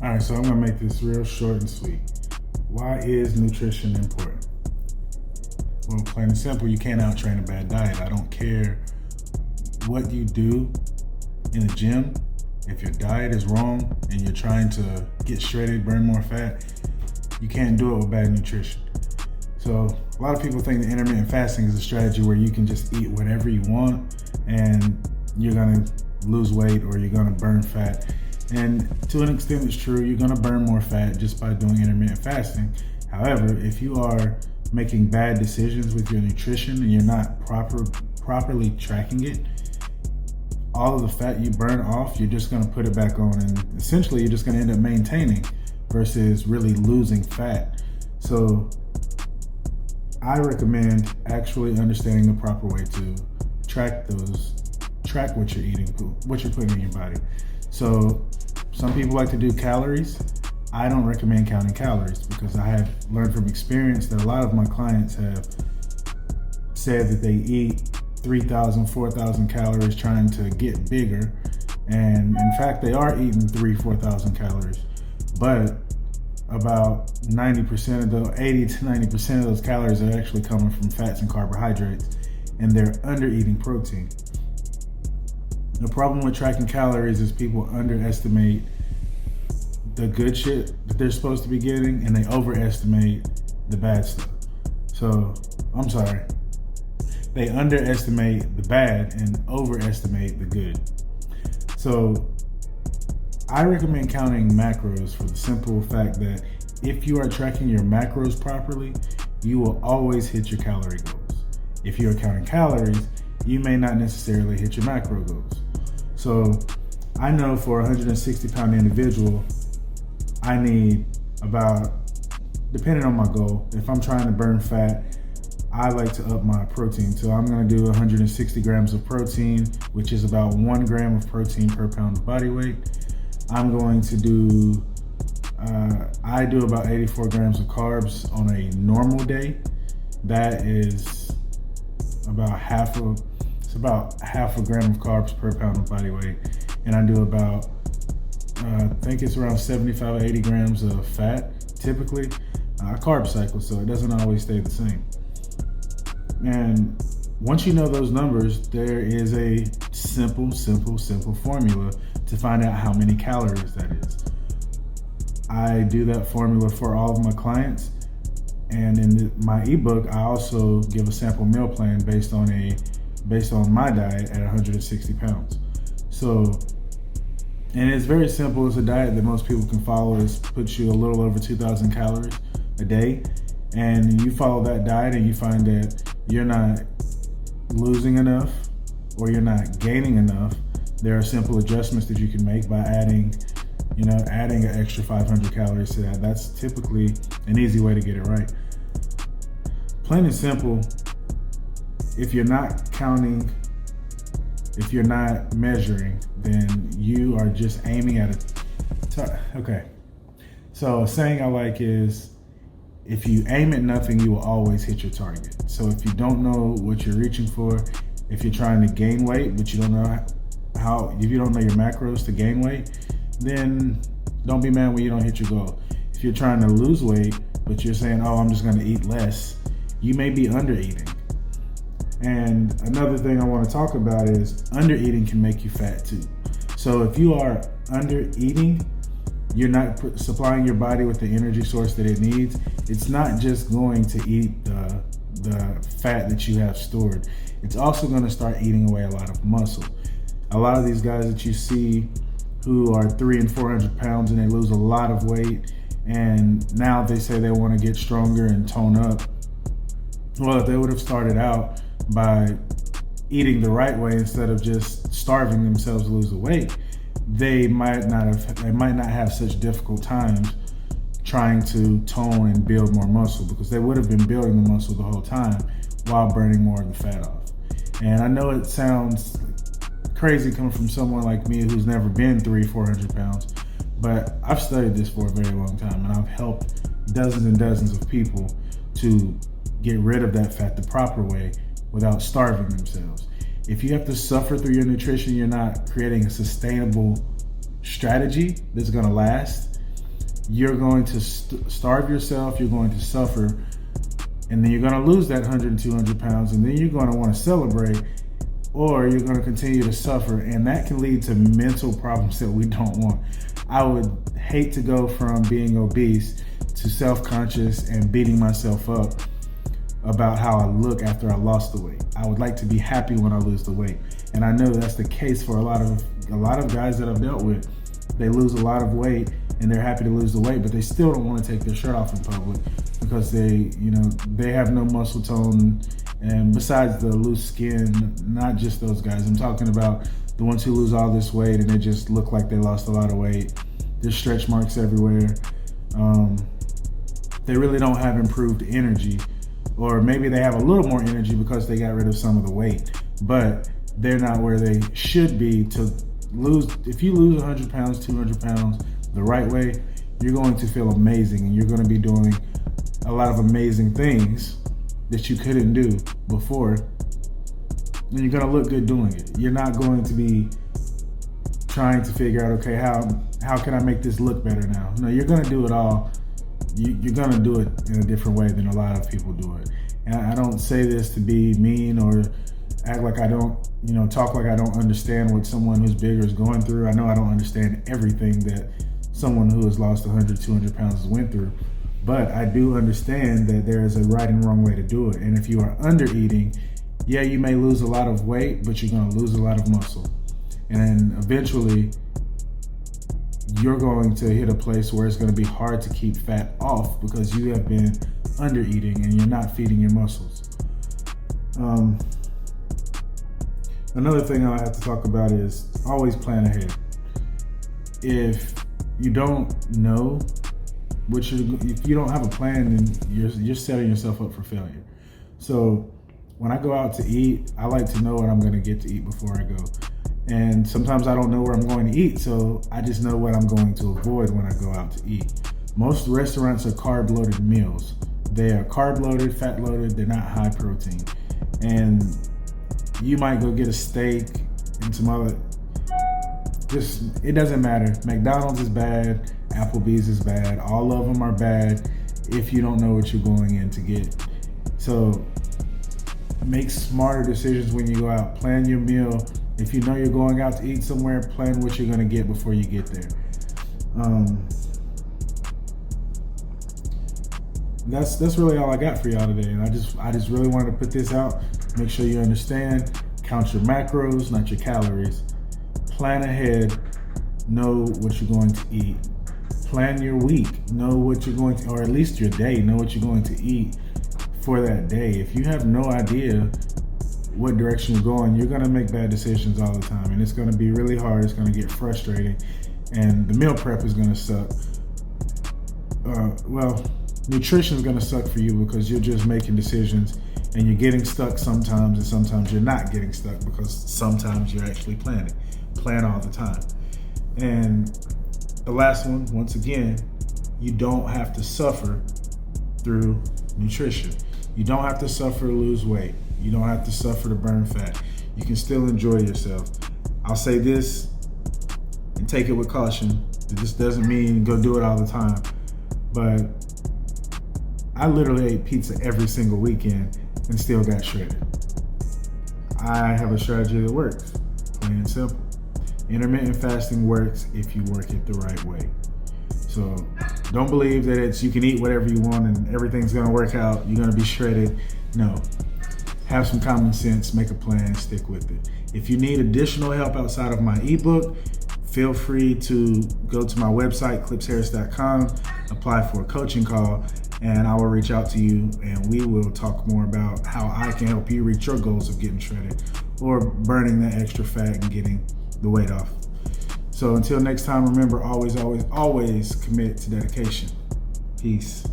All right, so I'm gonna make this real short and sweet. Why is nutrition important? Well, plain and simple, you can't out-train a bad diet. I don't care what you do in the gym. If your diet is wrong and you're trying to get shredded, burn more fat, you can't do it with bad nutrition. So a lot of people think that intermittent fasting is a strategy where you can just eat whatever you want and you're gonna lose weight or you're gonna burn fat. And to an extent it's true, you're gonna burn more fat just by doing intermittent fasting. However, if you are making bad decisions with your nutrition and you're not properly tracking it, all of the fat you burn off, you're just gonna put it back on, and essentially you're just gonna end up maintaining versus really losing fat. So I recommend actually understanding the proper way to track what you're eating, what you're putting in your body. So some people like to do calories. I don't recommend counting calories because I have learned from experience that a lot of my clients have said that they eat 3,000, 4,000 calories trying to get bigger. And in fact, they are eating 4,000 calories, but about 90% of those, 80 to 90% of those calories are actually coming from fats and carbohydrates, and they're under eating protein. The problem with tracking calories is people underestimate the good shit that they're supposed to be getting, and they overestimate the bad stuff. So, I'm sorry. They underestimate the bad and overestimate the good. So, I recommend counting macros for the simple fact that if you are tracking your macros properly, you will always hit your calorie goals. If you are counting calories, you may not necessarily hit your macro goals. So I know for a 160 pound individual, I need about, depending on my goal, if I'm trying to burn fat, I like to up my protein. So I'm gonna do 160 grams of protein, which is about 1 gram of protein per pound of body weight. I'm going to do, I do about 84 grams of carbs on a normal day. That is about half a gram of carbs per pound of body weight. And I do about, I think it's around 75 or 80 grams of fat, typically. I carb cycle, so it doesn't always stay the same. And once you know those numbers, there is a simple formula to find out how many calories that is. I do that formula for all of my clients, and in my ebook, I also give a sample meal plan based on my diet at 160 pounds. So, and it's very simple. It's a diet that most people can follow. It puts you a little over 2,000 calories a day, and you follow that diet and you find that you're not losing enough or you're not gaining enough. There are simple adjustments that you can make by adding an extra 500 calories to that. That's typically an easy way to get it right. Plain and simple, if you're not counting, if you're not measuring, then you are just aiming at okay. So a saying I like is, if you aim at nothing, you will always hit your target. So if you don't know what you're reaching for, if you're trying to gain weight, but you don't know if you don't know your macros to gain weight, then don't be mad when you don't hit your goal. If you're trying to lose weight, but you're saying, oh, I'm just gonna eat less, you may be under eating. And another thing I wanna talk about is under eating can make you fat too. So if you are under eating, you're not supplying your body with the energy source that it needs. It's not just going to eat the fat that you have stored. It's also gonna start eating away a lot of muscle. A lot of these guys that you see who are 300 and 400 pounds and they lose a lot of weight, and now they say they want to get stronger and tone up. Well, if they would have started out by eating the right way instead of just starving themselves to lose the weight, they might not have such difficult times trying to tone and build more muscle, because they would have been building the muscle the whole time while burning more of the fat off. And I know it sounds crazy coming from someone like me who's never been 300-400 pounds, but I've studied this for a very long time, and I've helped dozens and dozens of people to get rid of that fat the proper way without starving themselves. If you have to suffer through your nutrition, you're not creating a sustainable strategy that's gonna last. you're going to starve yourself, you're going to suffer, and then you're going to lose that 100 and 200 pounds, and then you're going to want to celebrate, or you're going to continue to suffer, and that can lead to mental problems that we don't want. I would hate to go from being obese to self-conscious and beating myself up about how I look after I lost the weight. I would like to be happy when I lose the weight, and I know that's the case for a lot of guys that I've dealt with. They lose a lot of weight and they're happy to lose the weight, but they still don't want to take their shirt off in public because they have no muscle tone. And besides the loose skin, not just those guys, I'm talking about the ones who lose all this weight and they just look like they lost a lot of weight. There's stretch marks everywhere. They really don't have improved energy, or maybe they have a little more energy because they got rid of some of the weight, but they're not where they should be to lose. If you lose 100 pounds, 200 pounds the right way, you're going to feel amazing, and you're going to be doing a lot of amazing things that you couldn't do before, and you're going to look good doing it. You're not going to be trying to figure out, okay, how can I make this look better now? No, you're going to do it all. You're going to do it in a different way than a lot of people do it. And I don't say this to be mean or act like I don't, talk like I don't understand what someone who's bigger is going through. I know I don't understand everything that someone who has lost 100, 200 pounds went through, but I do understand that there is a right and wrong way to do it. And if you are under eating, yeah, you may lose a lot of weight, but you're going to lose a lot of muscle. And then eventually you're going to hit a place where it's going to be hard to keep fat off because you have been under eating and you're not feeding your muscles. Another thing I have to talk about is always plan ahead. If you don't know if you don't have a plan, then you're setting yourself up for failure. So when I go out to eat, I like to know what I'm going to get to eat before I go. And sometimes I don't know where I'm going to eat, so I just know what I'm going to avoid when I go out to eat. Most restaurants are carb-loaded meals. They are carb-loaded, fat-loaded, they're not high protein. And you might go get a steak and some other, it doesn't matter. McDonald's is bad, Applebee's is bad, all of them are bad if you don't know what you're going in to get. So make smarter decisions when you go out. Plan your meal. If you know you're going out to eat somewhere, plan what you're going to get before you get there. That's really all I got for y'all today. And I just really wanted to put this out. Make sure you understand. Count your macros, not your calories. Plan ahead. Know what you're going to eat. Plan your week. Know what you're going to, or at least your day. Know what you're going to eat for that day. If you have no idea what direction you're going, you're going to make bad decisions all the time, and it's going to be really hard. It's going to get frustrating, and the meal prep is going to suck. Nutrition is going to suck for you because you're just making decisions and you're getting stuck sometimes, and sometimes you're not getting stuck because sometimes you're actually planning. Plan all the time. And the last one, once again, you don't have to suffer through nutrition. You don't have to suffer to lose weight. You don't have to suffer to burn fat. You can still enjoy yourself. I'll say this and take it with caution. This doesn't mean go do it all the time. But I literally ate pizza every single weekend and still got shredded. I have a strategy that works, plain and simple. Intermittent fasting works if you work it the right way. So don't believe that you can eat whatever you want and everything's gonna work out, you're gonna be shredded. No. Have some common sense, make a plan, stick with it. If you need additional help outside of my ebook, feel free to go to my website, clipsharris.com, apply for a coaching call, and I will reach out to you and we will talk more about how I can help you reach your goals of getting shredded or burning that extra fat and getting the weight off. So until next time, remember, always, always, always commit to dedication. Peace.